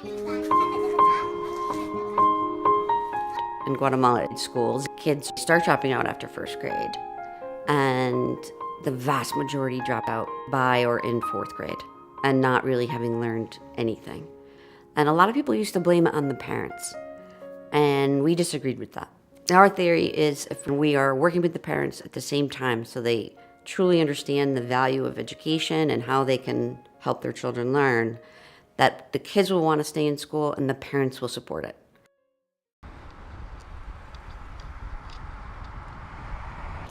In Guatemala schools, kids start dropping out after first grade, and the vast majority drop out by or in fourth grade and not really having learned anything. And a lot of people used to blame it on the parents, and we disagreed with that. Our theory is if we are working with the parents at the same time so they truly understand the value of education and how they can help their children learn, that the kids will want to stay in school and the parents will support it.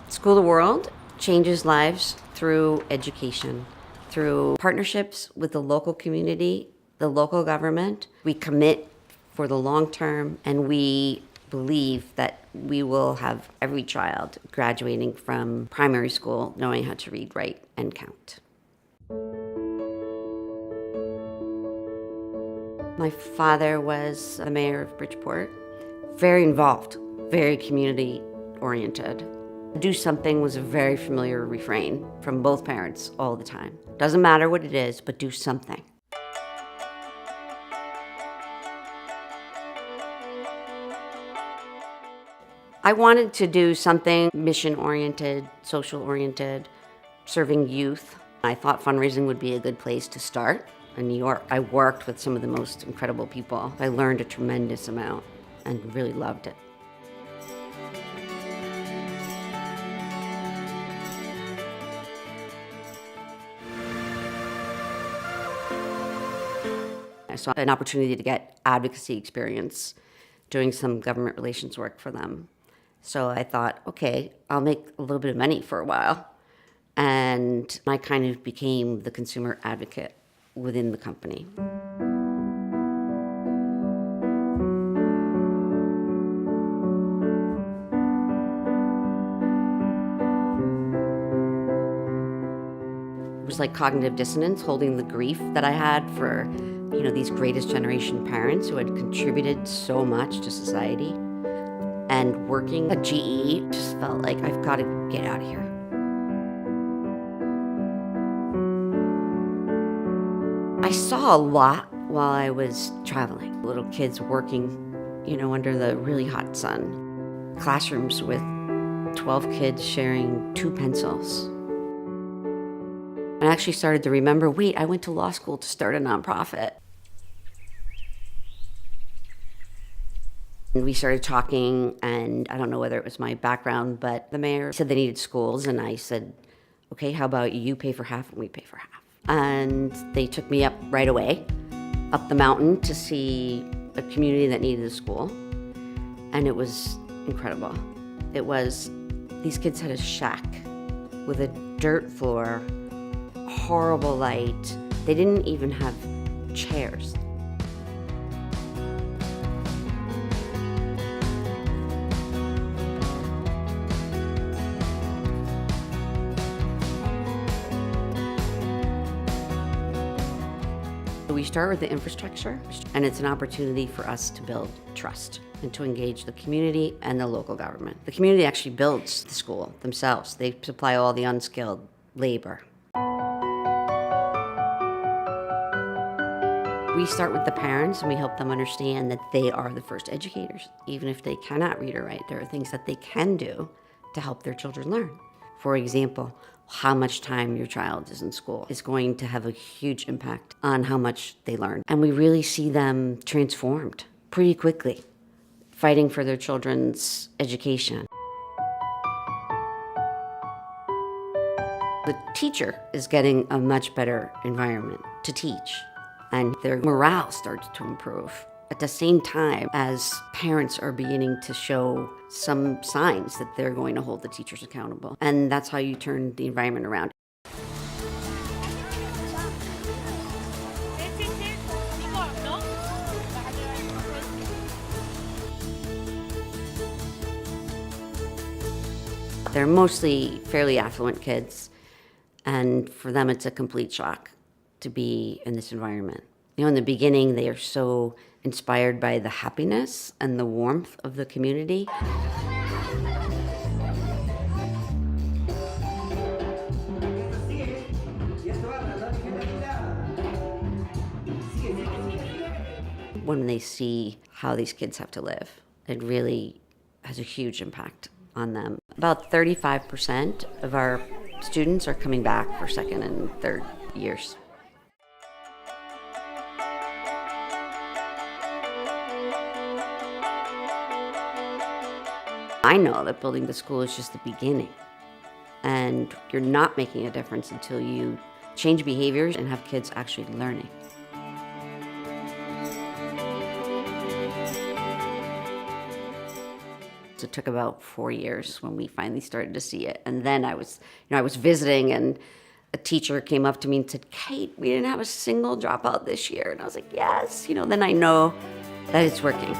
School the World changes lives through education, through partnerships with the local community, the local government. We commit for the long term, and we believe that we will have every child graduating from primary school knowing how to read, write, and count. My father was the mayor of Bridgeport, very involved, very community-oriented. Do something was a very familiar refrain from both parents all the time. Doesn't matter what it is, but do something. I wanted to do something mission-oriented, social-oriented, serving youth. I thought fundraising would be a good place to start in New York. I worked with some of the most incredible people. I learned a tremendous amount and really loved it. I saw an opportunity to get advocacy experience doing some government relations work for them. So I thought, okay, I'll make a little bit of money for a while. And I kind of became the consumer advocate within the company. It was like cognitive dissonance, holding the grief that I had for, these greatest generation parents who had contributed so much to society. And working at GE just felt like I've got to get out of here. I saw a lot while I was traveling. Little kids working, under the really hot sun. Classrooms with 12 kids sharing 2 pencils. I actually started to remember, wait, I went to law school to start a nonprofit. And we started talking, and I don't know whether it was my background, but the mayor said they needed schools, and I said, okay, how about you pay for half and we pay for half? And they took me up right away, up the mountain to see a community that needed a school. And it was incredible. These kids had a shack with a dirt floor, horrible light. They didn't even have chairs. We start with the infrastructure, and it's an opportunity for us to build trust and to engage the community and the local government. The community actually builds the school themselves. They supply all the unskilled labor. We start with the parents, and we help them understand that they are the first educators. Even if they cannot read or write, there are things that they can do to help their children learn. For example, how much time your child is in school is going to have a huge impact on how much they learn. And we really see them transformed pretty quickly, fighting for their children's education. The teacher is getting a much better environment to teach, and their morale starts to improve. At the same time as parents are beginning to show some signs that they're going to hold the teachers accountable. And that's how you turn the environment around. They're mostly fairly affluent kids, and for them it's a complete shock to be in this environment. In the beginning, they are so inspired by the happiness and the warmth of the community. when they see how these kids have to live. It really has a huge impact on them. About 35% of our students are coming back for second and third years. I know that building the school is just the beginning, and you're not making a difference until you change behaviors and have kids actually learning. So it took about 4 years when we finally started to see it. And then I was visiting, and a teacher came up to me and said, "Kate, we didn't have a single dropout this year." And I was like, "Yes." Then I know that it's working.